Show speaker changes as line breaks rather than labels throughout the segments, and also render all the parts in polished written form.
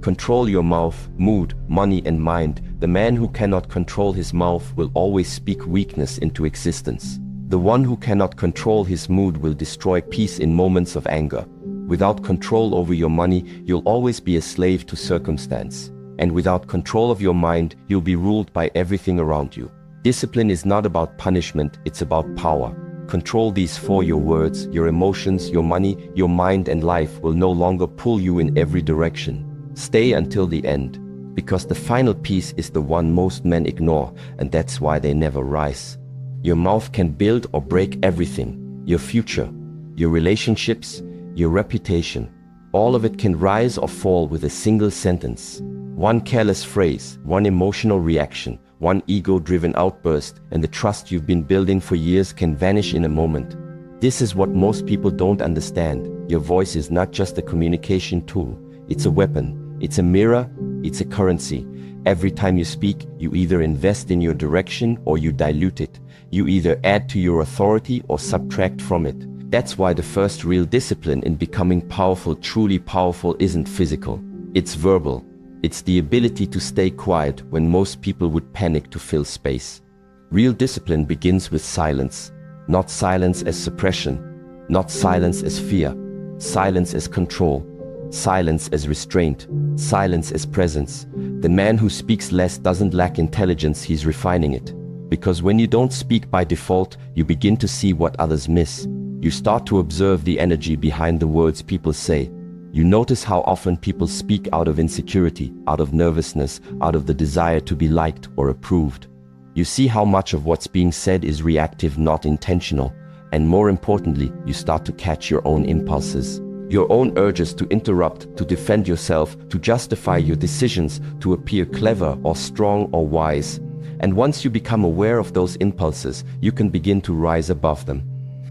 Control your mouth, mood, money and mind. The man who cannot control his mouth will always speak weakness into existence. The one who cannot control his mood will destroy peace in moments of anger. Without control over your money, you'll always be a slave to circumstance. And without control of your mind, you'll be ruled by everything around you. Discipline is not about punishment, it's about power. Control these four: your words, your emotions, your money, your mind, and life will no longer pull you in every direction. Stay until the end, because the final piece is the one most men ignore, and that's why they never rise. Your mouth can build or break everything: your future, your relationships, your reputation. All of it can rise or fall with a single sentence. One careless phrase, one emotional reaction, one ego-driven outburst, and the trust you've been building for years can vanish in a moment. This is what most people don't understand. Your voice is not just a communication tool. It's a weapon. It's a mirror. It's a currency. Every time you speak, you either invest in your direction or you dilute it. You either add to your authority or subtract from it. That's why the first real discipline in becoming powerful, truly powerful, isn't physical. It's verbal. It's the ability to stay quiet when most people would panic to fill space. Real discipline begins with silence. Not silence as suppression. Not silence as fear. Silence as control. Silence as restraint. Silence as presence. The man who speaks less doesn't lack intelligence, he's refining it. Because when you don't speak by default, you begin to see what others miss. You start to observe the energy behind the words people say. You notice how often people speak out of insecurity, out of nervousness, out of the desire to be liked or approved. You see how much of what's being said is reactive, not intentional. And more importantly, you start to catch your own impulses. Your own urges to interrupt, to defend yourself, to justify your decisions, to appear clever or strong or wise. And once you become aware of those impulses, you can begin to rise above them.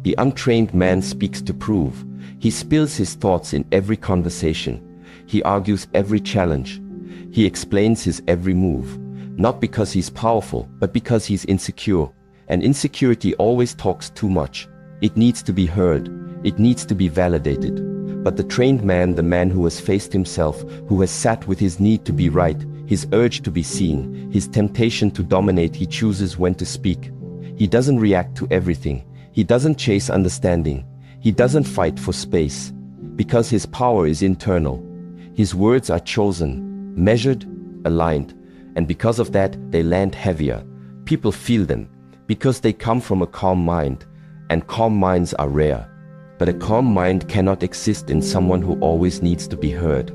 The untrained man speaks to prove. He spills his thoughts in every conversation. He argues every challenge. He explains his every move. Not because he's powerful, but because he's insecure. And insecurity always talks too much. It needs to be heard. It needs to be validated. But the trained man, the man who has faced himself, who has sat with his need to be right, his urge to be seen, his temptation to dominate, he chooses when to speak. He doesn't react to everything. He doesn't chase understanding. He doesn't fight for space. Because his power is internal. His words are chosen, measured, aligned. And because of that, they land heavier. People feel them. Because they come from a calm mind. And calm minds are rare. But a calm mind cannot exist in someone who always needs to be heard.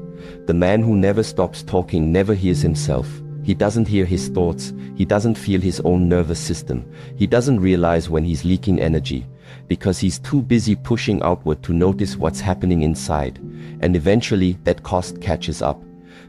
The man who never stops talking never hears himself. He doesn't hear his thoughts. He doesn't feel his own nervous system. He doesn't realize when he's leaking energy, because he's too busy pushing outward to notice what's happening inside. And eventually that cost catches up.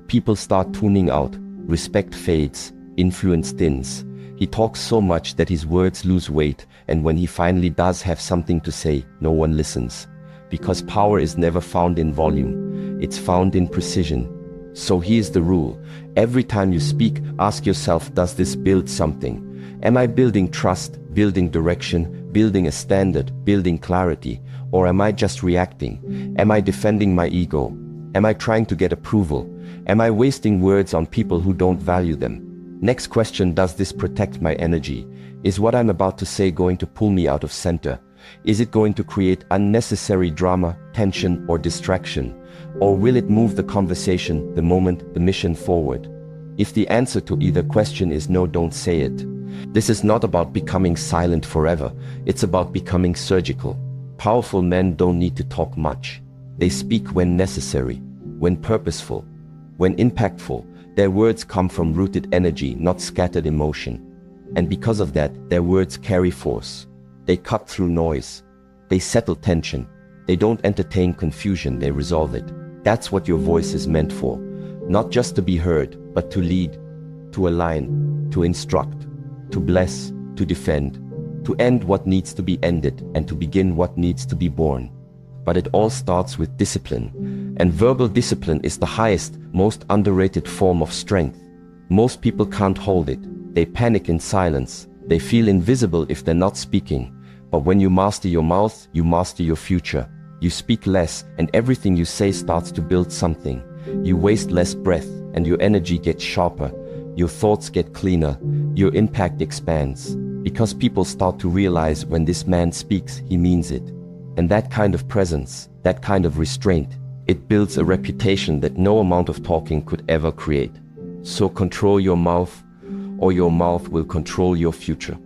People start tuning out. Respect fades. Influence thins. He talks so much that his words lose weight, and when he finally does have something to say, no one listens. Because power is never found in volume. It's found in precision. So here's the rule. Every time you speak, ask yourself, does this build something? Am I building trust, building direction, building a standard, building clarity? Or am I just reacting? Am I defending my ego? Am I trying to get approval? Am I wasting words on people who don't value them? Next question, does this protect my energy? Is what I'm about to say going to pull me out of center? Is it going to create unnecessary drama, tension, or distraction? Or will it move the conversation, the moment, the mission forward? If the answer to either question is no, don't say it. This is not about becoming silent forever. It's about becoming surgical. Powerful men don't need to talk much. They speak when necessary, when purposeful, when impactful. Their words come from rooted energy, not scattered emotion. And because of that, their words carry force. They cut through noise. They settle tension. They don't entertain confusion, they resolve it. That's what your voice is meant for. Not just to be heard, but to lead, to align, to instruct, to bless, to defend, to end what needs to be ended, and to begin what needs to be born. But it all starts with discipline. And verbal discipline is the highest, most underrated form of strength. Most people can't hold it. They panic in silence. They feel invisible if they're not speaking. But when you master your mouth, you master your future. You speak less, and everything you say starts to build something. You waste less breath, and your energy gets sharper. Your thoughts get cleaner. Your impact expands. Because people start to realize when this man speaks, he means it. And that kind of presence, that kind of restraint, it builds a reputation that no amount of talking could ever create. So control your mouth, or your mouth will control your future.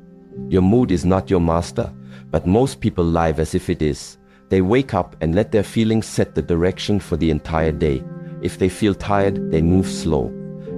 Your mood is not your master, but most people live as if it is. They wake up and let their feelings set the direction for the entire day. If they feel tired, they move slow.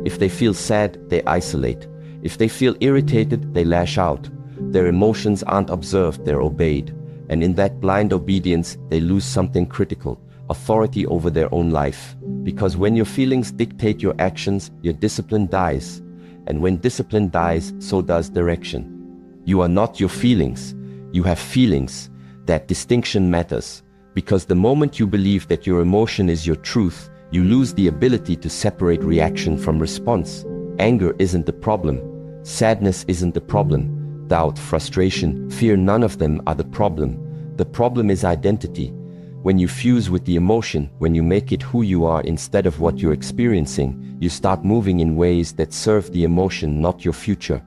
If they feel sad, they isolate. If they feel irritated, they lash out. Their emotions aren't observed, they're obeyed. And in that blind obedience, they lose something critical, authority over their own life. Because when your feelings dictate your actions, your discipline dies. And when discipline dies, so does direction. You are not your feelings. You have feelings. That distinction matters. Because the moment you believe that your emotion is your truth, you lose the ability to separate reaction from response. Anger isn't the problem. Sadness isn't the problem. Doubt, frustration, fear, none of them are the problem. The problem is identity. When you fuse with the emotion, when you make it who you are instead of what you're experiencing, you start moving in ways that serve the emotion, not your future.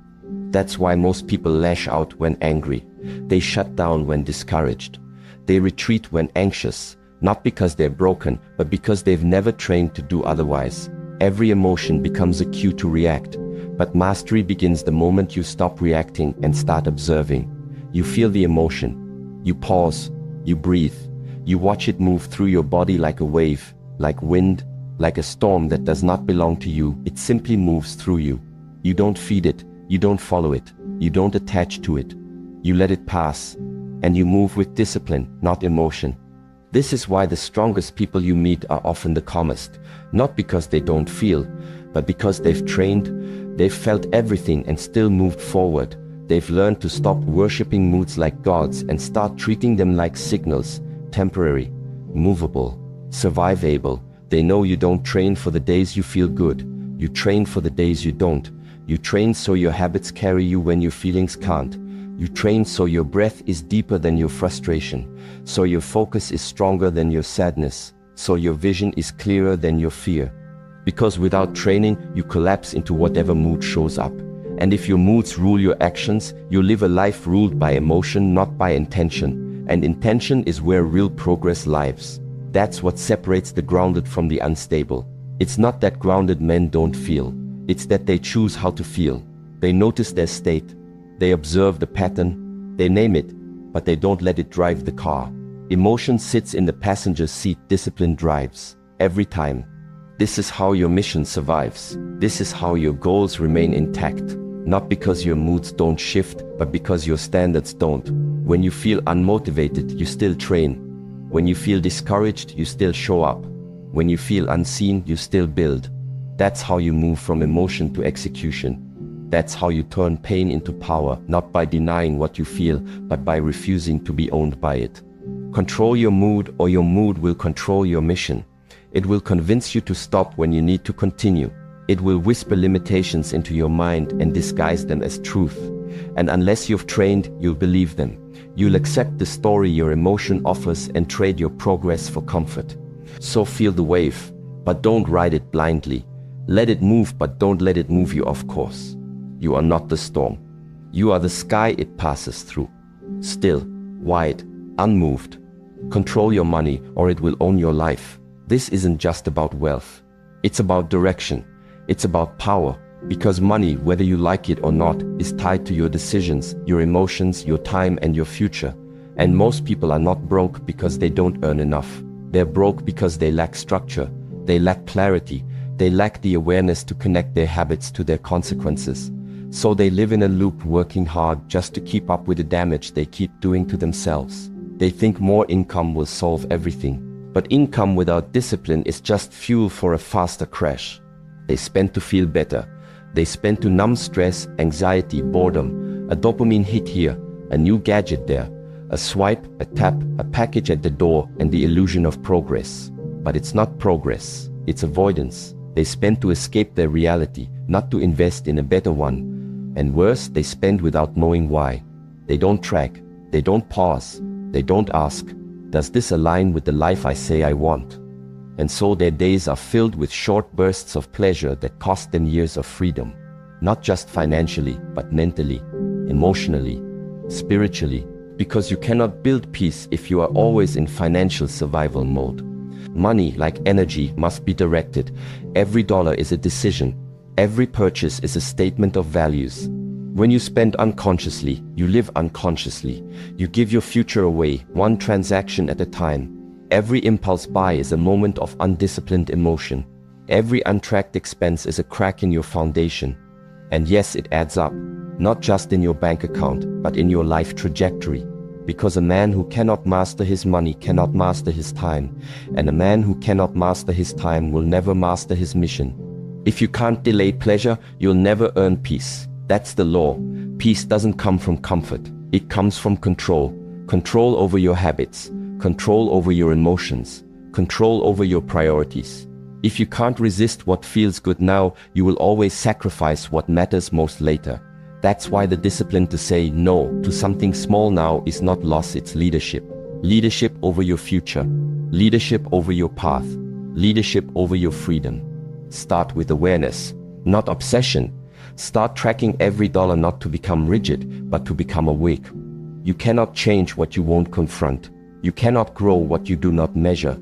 That's why most people lash out when angry. They shut down when discouraged. They retreat when anxious, not because they're broken, but because they've never trained to do otherwise. Every emotion becomes a cue to react. But mastery begins the moment you stop reacting and start observing. You feel the emotion. You pause. You breathe. You watch it move through your body like a wave, like wind, like a storm that does not belong to you. It simply moves through you. You don't feed it. You don't follow it. You don't attach to it. You let it pass. And you move with discipline, not emotion. This is why the strongest people you meet are often the calmest. Not because they don't feel, but because they've trained. They've felt everything and still moved forward. They've learned to stop worshipping moods like gods and start treating them like signals, temporary, movable, survivable. They know you don't train for the days you feel good. You train for the days you don't. You train so your habits carry you when your feelings can't. You train so your breath is deeper than your frustration, so your focus is stronger than your sadness, so your vision is clearer than your fear. Because without training, you collapse into whatever mood shows up. And if your moods rule your actions, you live a life ruled by emotion, not by intention. And intention is where real progress lives. That's what separates the grounded from the unstable. It's not that grounded men don't feel. It's that they choose how to feel. They notice their state. They observe the pattern. They name it, but they don't let it drive the car. Emotion sits in the passenger seat. Discipline drives. Every time. This is how your mission survives. This is how your goals remain intact. Not because your moods don't shift, but because your standards don't. When you feel unmotivated, you still train. When you feel discouraged, you still show up. When you feel unseen, you still build. That's how you move from emotion to execution. That's how you turn pain into power, not by denying what you feel, but by refusing to be owned by it. Control your mood, or your mood will control your mission. It will convince you to stop when you need to continue. It will whisper limitations into your mind and disguise them as truth. And unless you've trained, you'll believe them. You'll accept the story your emotion offers and trade your progress for comfort. So feel the wave, but don't ride it blindly. Let it move, but don't let it move you off course. You are not the storm. You are the sky it passes through. Still, wide, unmoved. Control your money, or it will own your life. This isn't just about wealth. It's about direction. It's about power. Because money, whether you like it or not, is tied to your decisions, your emotions, your time, and your future. And most people are not broke because they don't earn enough. They're broke because they lack structure. They lack clarity. They lack the awareness to connect their habits to their consequences. So they live in a loop, working hard just to keep up with the damage they keep doing to themselves. They think more income will solve everything. But income without discipline is just fuel for a faster crash. They spend to feel better. They spend to numb stress, anxiety, boredom. A dopamine hit here, a new gadget there, a swipe, a tap, a package at the door, and the illusion of progress. But it's not progress, it's avoidance. They spend to escape their reality, not to invest in a better one. And worse, they spend without knowing why. They don't track, they don't pause, they don't ask, does this align with the life I say I want? and so their days are filled with short bursts of pleasure that cost them years of freedom. Not just financially, but mentally, emotionally, spiritually, because you cannot build peace if you are always in financial survival mode. Money, like energy, must be directed. Every dollar is a decision. Every purchase is a statement of values. When you spend unconsciously, you live unconsciously. You give your future away, one transaction at a time. Every impulse buy is a moment of undisciplined emotion. Every untracked expense is a crack in your foundation. And yes, it adds up, not just in your bank account, but in your life trajectory. Because a man who cannot master his money cannot master his time, and a man who cannot master his time will never master his mission. If you can't delay pleasure, you'll never earn peace. That's the law. Peace doesn't come from comfort. It comes from control. Control over your habits, control over your emotions, control over your priorities. If you can't resist what feels good now, you will always sacrifice what matters most later. That's why the discipline to say no to something small now is not loss, it's leadership. Leadership over your future. Leadership over your path. Leadership over your freedom. Start with awareness, not obsession. Start tracking every dollar, not to become rigid, but to become awake. You cannot change what you won't confront. You cannot grow what you do not measure.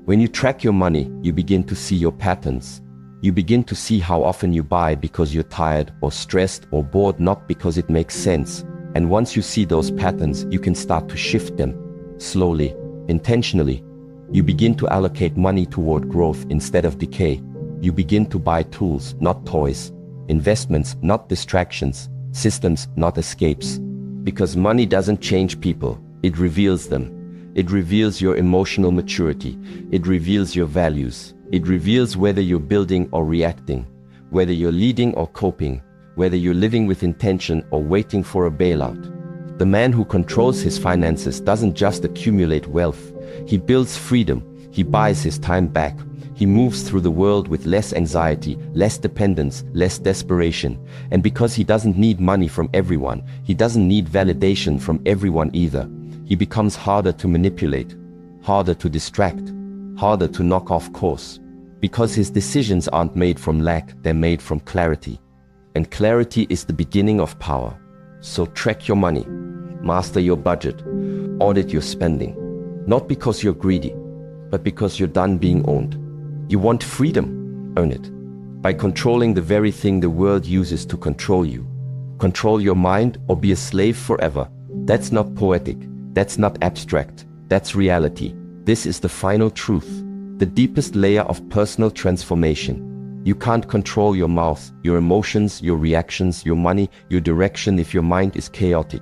When you track your money, you begin to see your patterns. You begin to see how often you buy because you're tired or stressed or bored, not because it makes sense. And once you see those patterns, you can start to shift them. Slowly, intentionally. You begin to allocate money toward growth instead of decay. You begin to buy tools, not toys. Investments, not distractions. Systems, not escapes. Because money doesn't change people, it reveals them. It reveals your emotional maturity. It reveals your values. It reveals whether you're building or reacting, whether you're leading or coping, whether you're living with intention or waiting for a bailout. The man who controls his finances doesn't just accumulate wealth. He builds freedom. He buys his time back. He moves through the world with less anxiety, less dependence, less desperation. And because he doesn't need money from everyone, he doesn't need validation from everyone either. He becomes harder to manipulate, harder to distract, harder to knock off course. Because his decisions aren't made from lack, they're made from clarity. And clarity is the beginning of power. So track your money, master your budget, audit your spending. Not because you're greedy, but because you're done being owned. You want freedom, earn it. By controlling the very thing the world uses to control you. Control your mind or be a slave forever. That's not poetic. That's not abstract. That's reality. This is the final truth, the deepest layer of personal transformation. You can't control your mouth, your emotions, your reactions, your money, your direction if your mind is chaotic.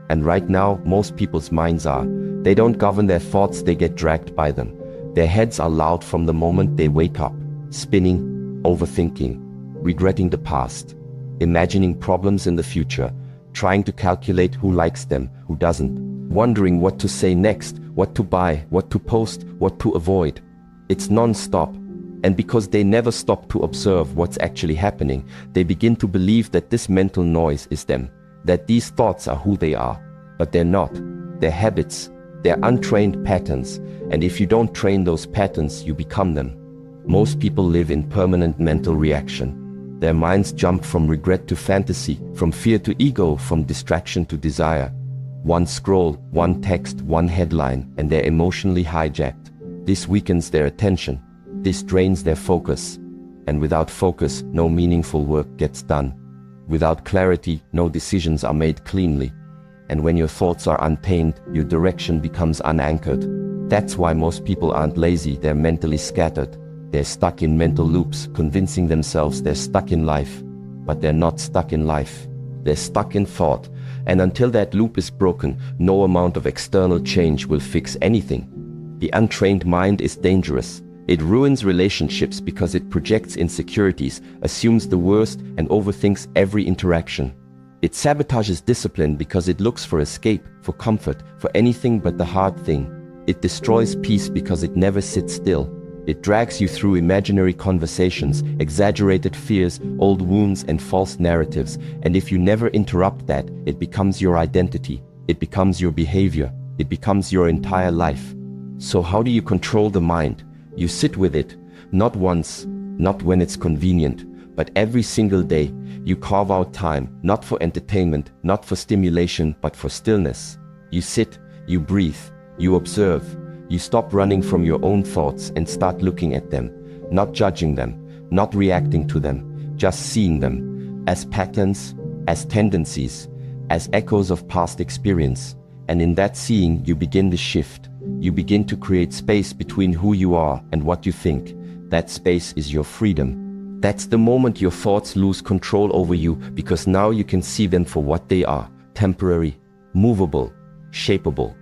And right now, most people's minds are. They don't govern their thoughts, they get dragged by them. Their heads are loud from the moment they wake up, spinning, overthinking, regretting the past, imagining problems in the future, trying to calculate who likes them, who doesn't, wondering what to say next, what to buy, what to post, what to avoid. It's non-stop. And because they never stop to observe what's actually happening, they begin to believe that this mental noise is them, that these thoughts are who they are. But they're not. They're habits. They're untrained patterns. And if you don't train those patterns, you become them. Most people live in permanent mental reaction. Their minds jump from regret to fantasy, from fear to ego, from distraction to desire. One scroll, one text, one headline, and they're emotionally hijacked. This weakens their attention. This drains their focus. And without focus, no meaningful work gets done. Without clarity, no decisions are made cleanly. And when your thoughts are untamed, your direction becomes unanchored. That's why most people aren't lazy, they're mentally scattered. They're stuck in mental loops, convincing themselves they're stuck in life. But they're not stuck in life. They're stuck in thought. And until that loop is broken, no amount of external change will fix anything. The untrained mind is dangerous. It ruins relationships because it projects insecurities, assumes the worst, and overthinks every interaction. It sabotages discipline because it looks for escape, for comfort, for anything but the hard thing. It destroys peace because it never sits still. It drags you through imaginary conversations, exaggerated fears, old wounds, and false narratives. And if you never interrupt that, it becomes your identity. It becomes your behavior. It becomes your entire life. So how do you control the mind? You sit with it, not once, not when it's convenient, but every single day. You carve out time, not for entertainment, not for stimulation, but for stillness. You sit, you breathe, you observe. You stop running from your own thoughts and start looking at them, not judging them, not reacting to them, just seeing them as patterns, as tendencies, as echoes of past experience. And in that seeing, you begin the shift. You begin to create space between who you are and what you think. That space is your freedom. That's the moment your thoughts lose control over you, because now you can see them for what they are: temporary, movable, shapeable.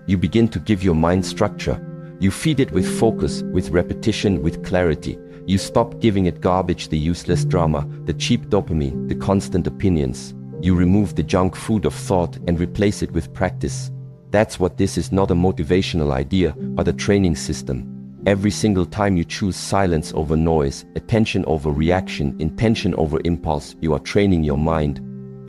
You begin to give your mind structure. You feed it with focus, with repetition, with clarity. You stop giving it garbage, the useless drama, the cheap dopamine, the constant opinions. You remove the junk food of thought and replace it with practice. That's what this is: not a motivational idea, but a training system. Every single time you choose silence over noise, attention over reaction, intention over impulse, you are training your mind.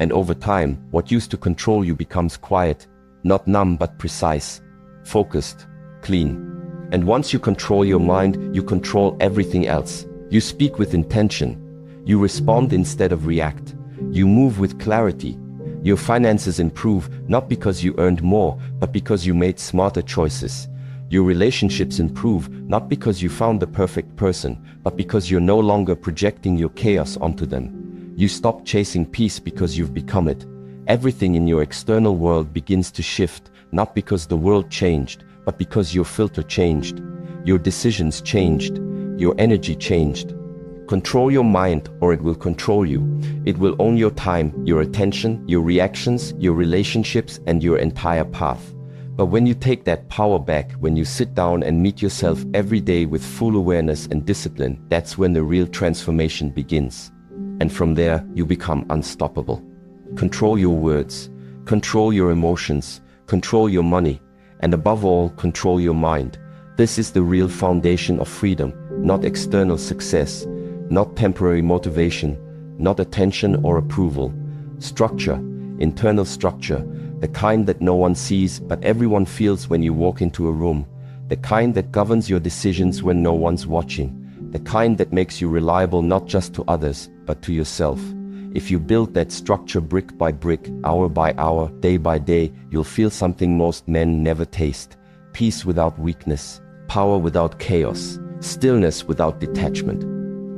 And over time, what used to control you becomes quiet, not numb but precise, focused, clean. And once you control your mind, you control everything else. You speak with intention. You respond instead of react. You move with clarity. Your finances improve, not because you earned more, but because you made smarter choices. Your relationships improve, not because you found the perfect person, but because you're no longer projecting your chaos onto them. You stop chasing peace because you've become it. Everything in your external world begins to shift, not because the world changed, but because your filter changed. Your decisions changed. Your energy changed. Control your mind, or it will control you. It will own your time, your attention, your reactions, your relationships, and your entire path. But when you take that power back, when you sit down and meet yourself every day with full awareness and discipline, that's when the real transformation begins. And from there, you become unstoppable. Control your words, control your emotions, control your money, and above all, control your mind. This is the real foundation of freedom, not external success, not temporary motivation, not attention or approval. Structure, internal structure, the kind that no one sees but everyone feels when you walk into a room, the kind that governs your decisions when no one's watching, the kind that makes you reliable not just to others, but to yourself. If you build that structure brick by brick, hour by hour, day by day, you'll feel something most men never taste: peace without weakness, power without chaos, stillness without detachment.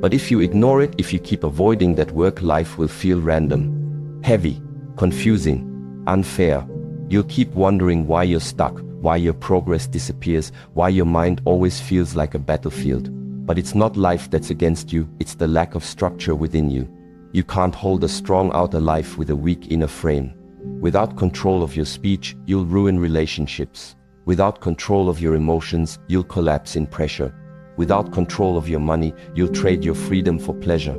But if you ignore it, if you keep avoiding that work, life will feel random, heavy, confusing, unfair. You'll keep wondering why you're stuck, why your progress disappears, why your mind always feels like a battlefield. But it's not life that's against you, it's the lack of structure within you. You can't hold a strong outer life with a weak inner frame. Without control of your speech, you'll ruin relationships. Without control of your emotions, you'll collapse in pressure. Without control of your money, you'll trade your freedom for pleasure.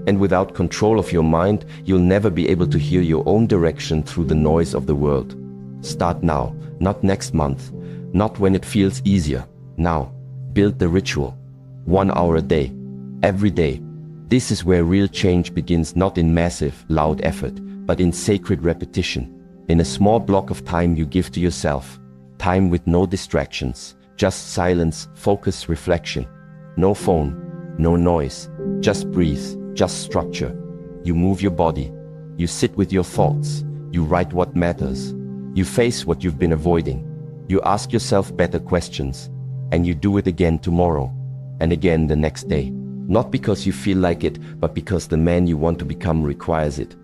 And without control of your mind, you'll never be able to hear your own direction through the noise of the world. Start now, not next month, not when it feels easier. Now, build the ritual. 1 hour a day, every day. This is where real change begins, not in massive, loud effort, but in sacred repetition. In a small block of time you give to yourself. Time with no distractions, just silence, focus, reflection. No phone, no noise, just breathe. Just structure. You move your body. You sit with your thoughts. You write what matters. You face what you've been avoiding. You ask yourself better questions. And you do it again tomorrow. And again the next day. Not because you feel like it, but because the man you want to become requires it.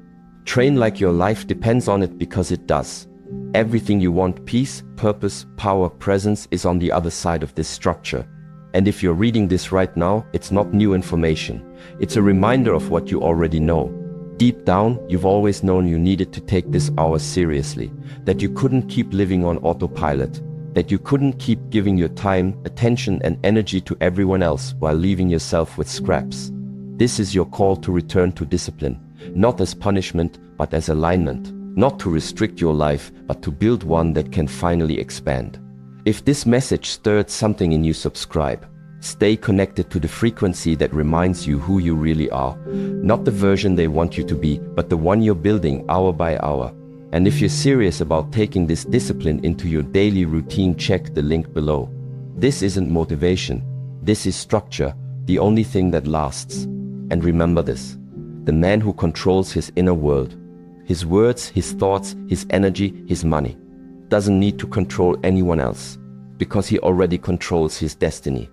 Train like your life depends on it, because it does. Everything you want, peace, purpose, power, presence, is on the other side of this structure. And if you're reading this right now, it's not new information. It's a reminder of what you already know. Deep down, you've always known you needed to take this hour seriously, that you couldn't keep living on autopilot, that you couldn't keep giving your time, attention, and energy to everyone else while leaving yourself with scraps. This is your call to return to discipline, not as punishment, but as alignment, not to restrict your life, but to build one that can finally expand. If this message stirred something in you, subscribe. Stay connected to the frequency that reminds you who you really are. Not the version they want you to be, but the one you're building hour by hour. And if you're serious about taking this discipline into your daily routine, check the link below. This isn't motivation. This is structure, the only thing that lasts. And remember this: the man who controls his inner world, his words, his thoughts, his energy, his money, doesn't need to control anyone else, because he already controls his destiny.